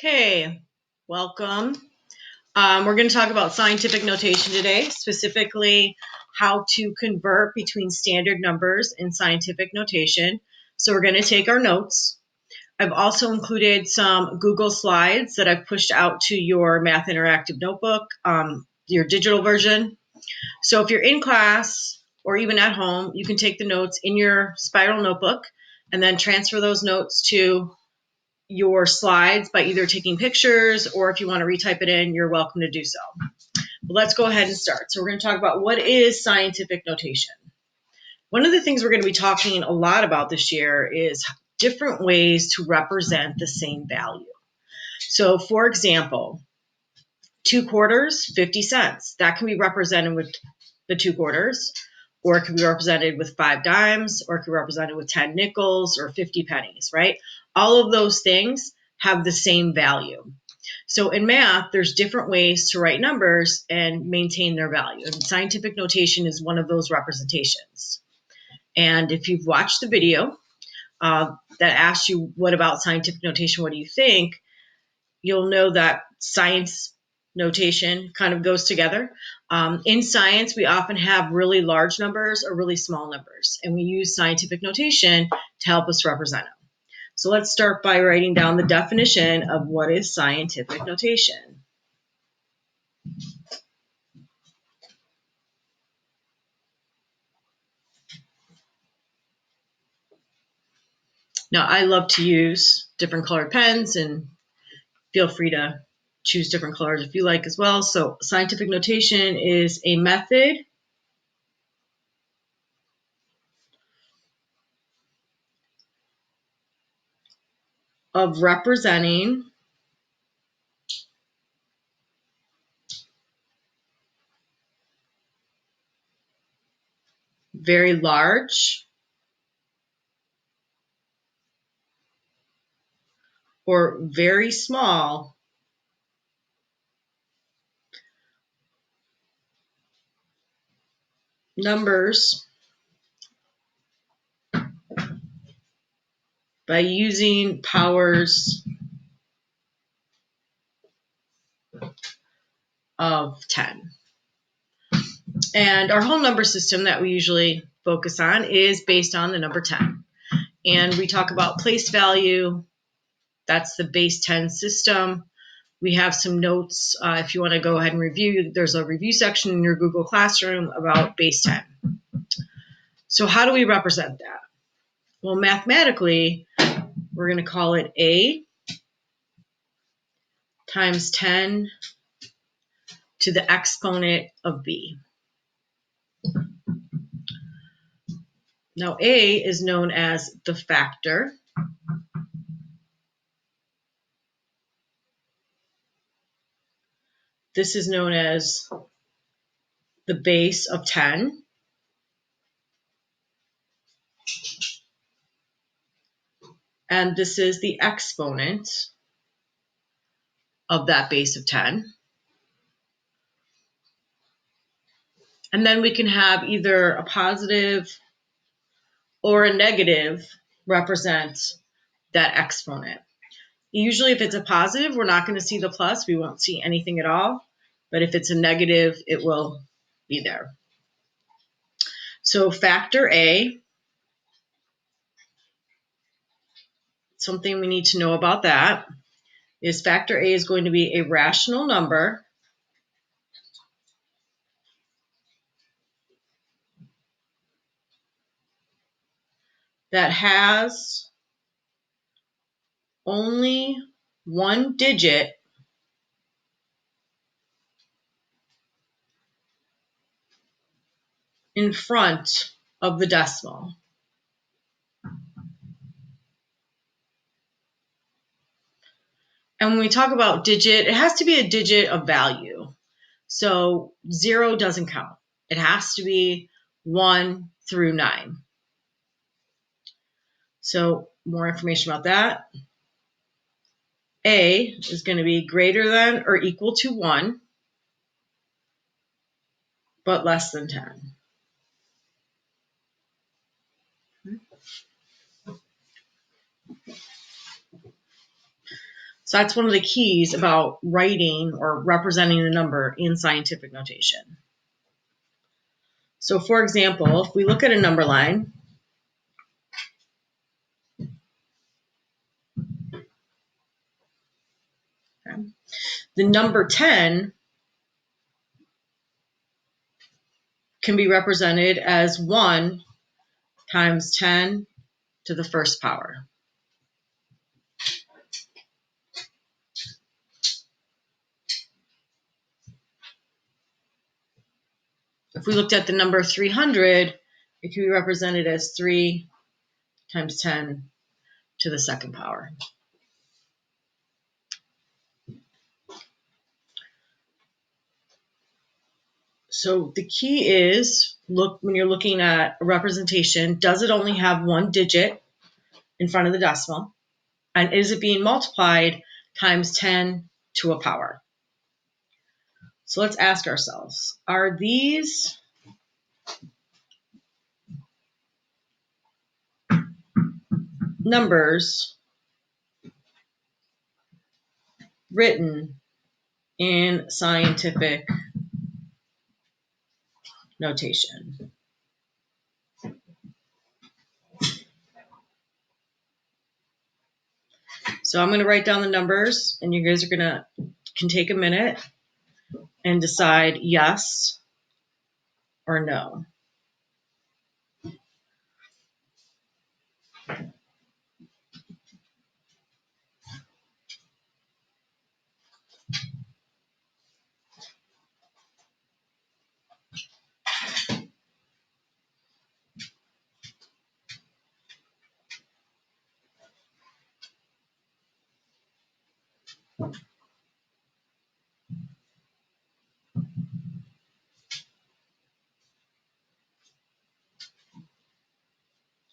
Okay, welcome. We're going to talk about scientific notation today, specifically how to convert between standard numbers and scientific notation. So we're going to take our notes. I've also included some Google Slides that I've pushed out to your Math Interactive notebook, your digital version. So if you're in class or even at home, you can take the notes in your spiral notebook and then transfer those notes to your slides by either taking pictures, or if you want to retype it in, you're welcome to do so. But let's go ahead and start. So we're going to talk about what is scientific notation. One of the things we're going to be talking a lot about this year is different ways to represent the same value. So for example, 2 quarters, 50 cents. That can be represented with the 2 quarters, or it can be represented with 5 dimes, or it can be represented with 10 nickels or 50 pennies, right? All of those things have the same value. So in math, there's different ways to write numbers and maintain their value. And scientific notation is one of those representations. And if you've watched the video that asked you, what about scientific notation, what do you think? You'll know that science notation kind of goes together. In science, we often have really large numbers or really small numbers, and we use scientific notation to help us represent them. So let's start by writing down the definition of what is scientific notation. Now, I love to use different colored pens, and feel free to choose different colors if you like as well. So scientific notation is a method of representing very large or very small numbers by using powers of 10. And our whole number system that we usually focus on is based on the number 10. And we talk about place value. That's the base 10 system. We have some notes. If you want to go ahead and review, there's a review section in your Google Classroom about base 10. So how do we represent that? Well, mathematically, we're going to call it A times 10 to the exponent of B. Now, A is known as the factor. This is known as the base of 10. And this is the exponent of that base of 10. And then we can have either a positive or a negative represent that exponent. Usually if it's a positive, we're not going to see the plus. We won't see anything at all. But if it's a negative, it will be there. So factor A, something we need to know about that is factor A is going to be a rational number that has only one digit in front of the decimal. And when we talk about digit, it has to be a digit of value. So 0 doesn't count. It has to be 1 through 9. So more information about that. A is going to be greater than or equal to 1, but less than 10. So that's one of the keys about writing or representing a number in scientific notation. So for example, if we look at a number line, okay, the number 10 can be represented as 1 times 10 to the first power. If we looked at the number 300, it can be represented as 3 times 10 to the second power. So the key is, look, when you're looking at a representation, does it only have one digit in front of the decimal? And is it being multiplied times 10 to a power? So let's ask ourselves, are these numbers written in scientific notation? So I'm going to write down the numbers, and you guys can take a minute and decide yes or no.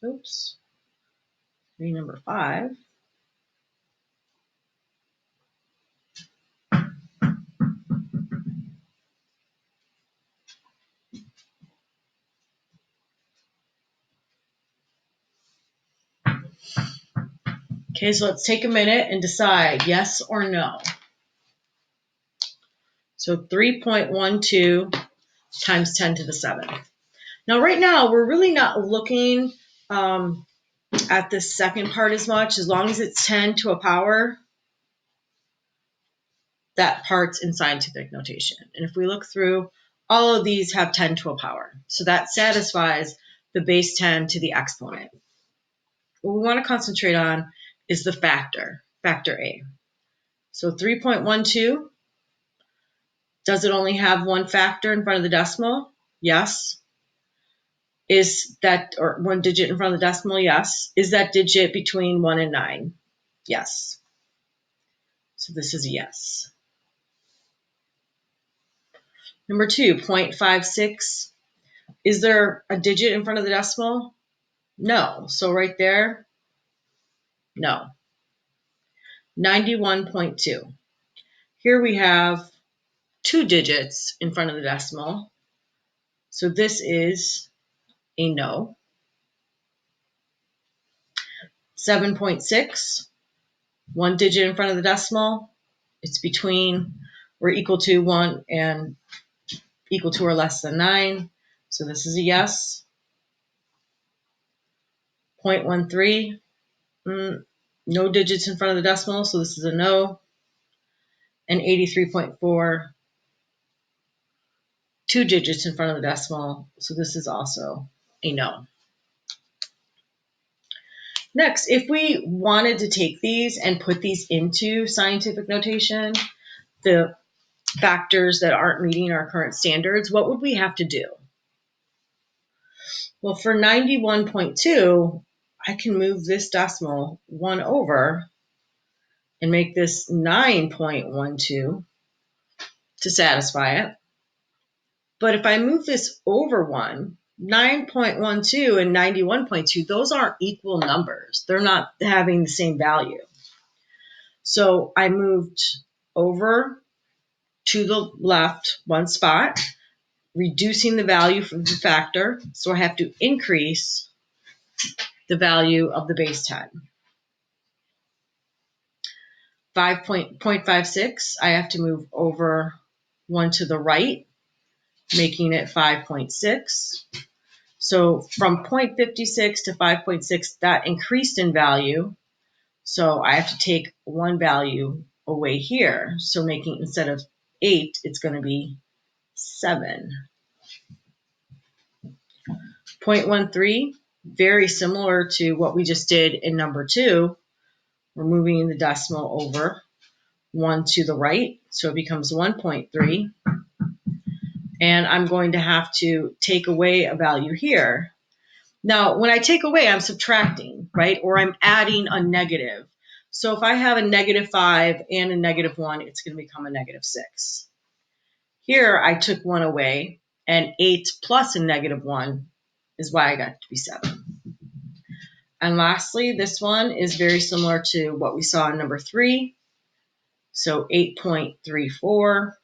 Oops. Number 5. Okay, so let's take a minute and decide yes or no. So 3.12 times 10 to the 7th. Now, right now, we're really not looking at this second part as much. As long as it's 10 to a power, that part's in scientific notation. And if we look through, all of these have 10 to a power. So that satisfies the base 10 to the exponent. What we want to concentrate on is the factor A. So 3.12, does it only have one factor in front of the decimal? Yes. Is that, or one digit in front of the decimal? Yes. Is that digit between 1 and 9? Yes. So this is a yes. Number 2, 0.56. Is there a digit in front of the decimal? No. So right there, no. 91.2. Here we have 2 digits in front of the decimal. So this is a no. 7.6. 1 digit in front of the decimal. It's between or equal to 1 and equal to or less than 9. So this is a yes. 0.13. No digits in front of the decimal, so this is a no. And 83.4. 2 digits in front of the decimal, so this is also a no. Next, if we wanted to take these and put these into scientific notation, the factors that aren't meeting our current standards, what would we have to do? Well, for 91.2, I can move this decimal 1 over and make this 9.12 to satisfy it. But if I move this over 1, 9.12 and 91.2, those aren't equal numbers. They're not having the same value. So I moved over to the left 1 spot, reducing the value from the factor. So I have to increase the value of the base 10. 5.56, I have to move over one to the right, making it 5.6. So from 0.56 to 5.6, that increased in value. So I have to take one value away here. So making, instead of 8, it's going to be 7. 0.13, very similar to what we just did in number 2. We're moving the decimal over one to the right, so it becomes 1.3. And I'm going to have to take away a value here. Now, when I take away, I'm subtracting, right? Or I'm adding a negative. So if I have a -5 and a -1, it's going to become a -6. Here, I took one away, and 8 plus a -1 is why I got to be 7. And lastly, this one is very similar to what we saw in number 3. So 8.34.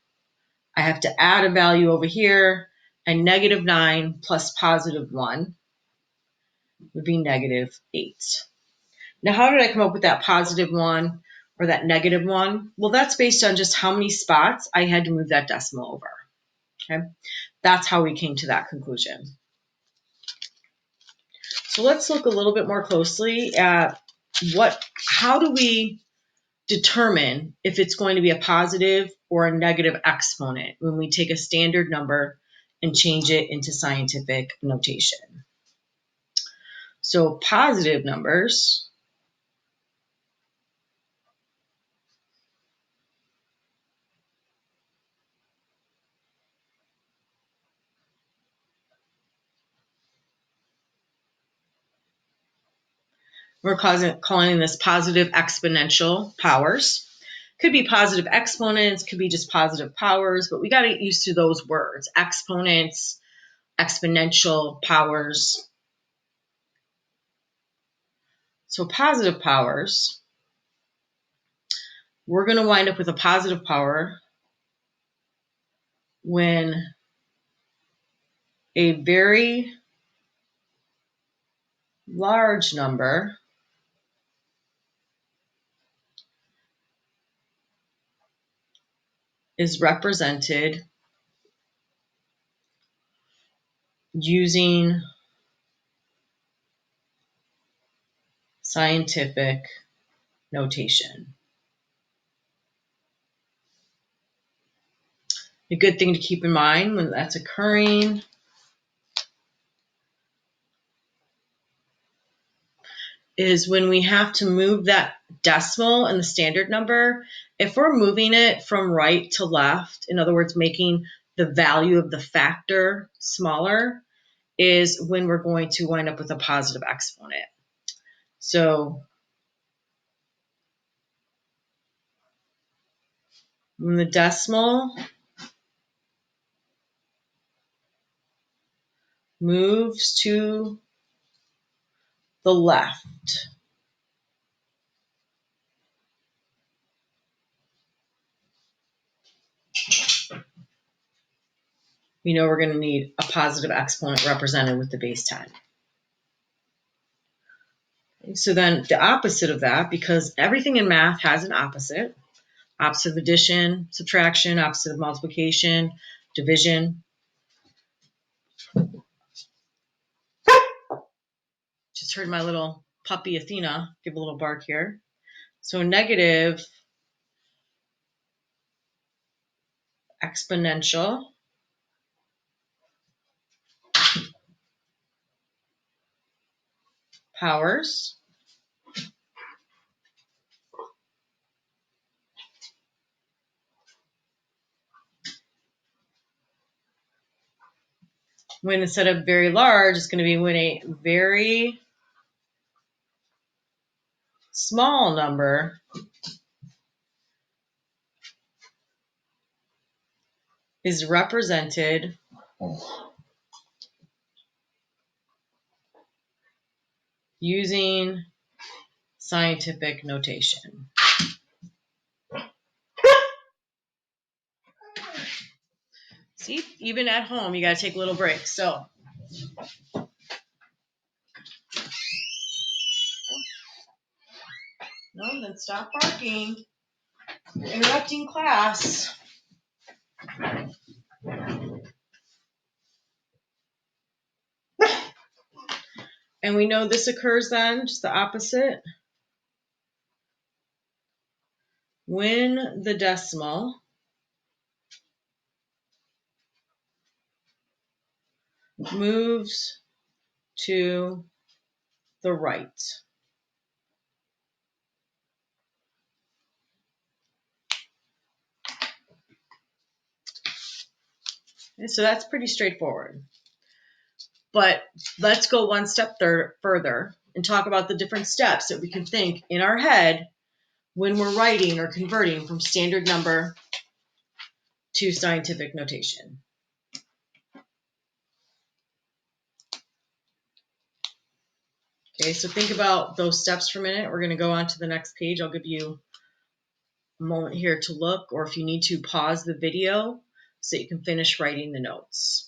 I have to add a value over here, and -9 plus +1 would be -8. Now, how did I come up with that +1 or that -1? Well, that's based on just how many spots I had to move that decimal over. Okay, that's how we came to that conclusion. So let's look a little bit more closely at how do we determine if it's going to be a positive or a negative exponent when we take a standard number and change it into scientific notation. So positive numbers we're calling this positive exponential powers. Could be positive exponents, could be just positive powers, but we got to get used to those words: exponents, exponential powers. So positive powers, we're going to wind up with a positive power when a very large number is represented using scientific notation. A good thing to keep in mind when that's occurring is when we have to move that decimal in the standard number, if we're moving it from right to left, in other words, making the value of the factor smaller, is when we're going to wind up with a positive exponent. So when the decimal moves to the left, we know we're going to need a positive exponent represented with the base 10. So then the opposite of that, because everything in math has an opposite of addition, subtraction, opposite of multiplication, division. Just heard my little puppy Athena give a little bark here. So negative exponential powers when instead of very large, it's going to be when a very small number is represented using scientific notation. See, even at home, you got to take little breaks. So, no, then stop barking. Interrupting class. And we know this occurs then, just the opposite, when the decimal moves to the right. And so that's pretty straightforward. But let's go one step further and talk about the different steps that we can think in our head when we're writing or converting from standard number to scientific notation. Okay, so think about those steps for a minute. We're going to go on to the next page. I'll give you a moment here to look, or if you need to, pause the video so you can finish writing the notes.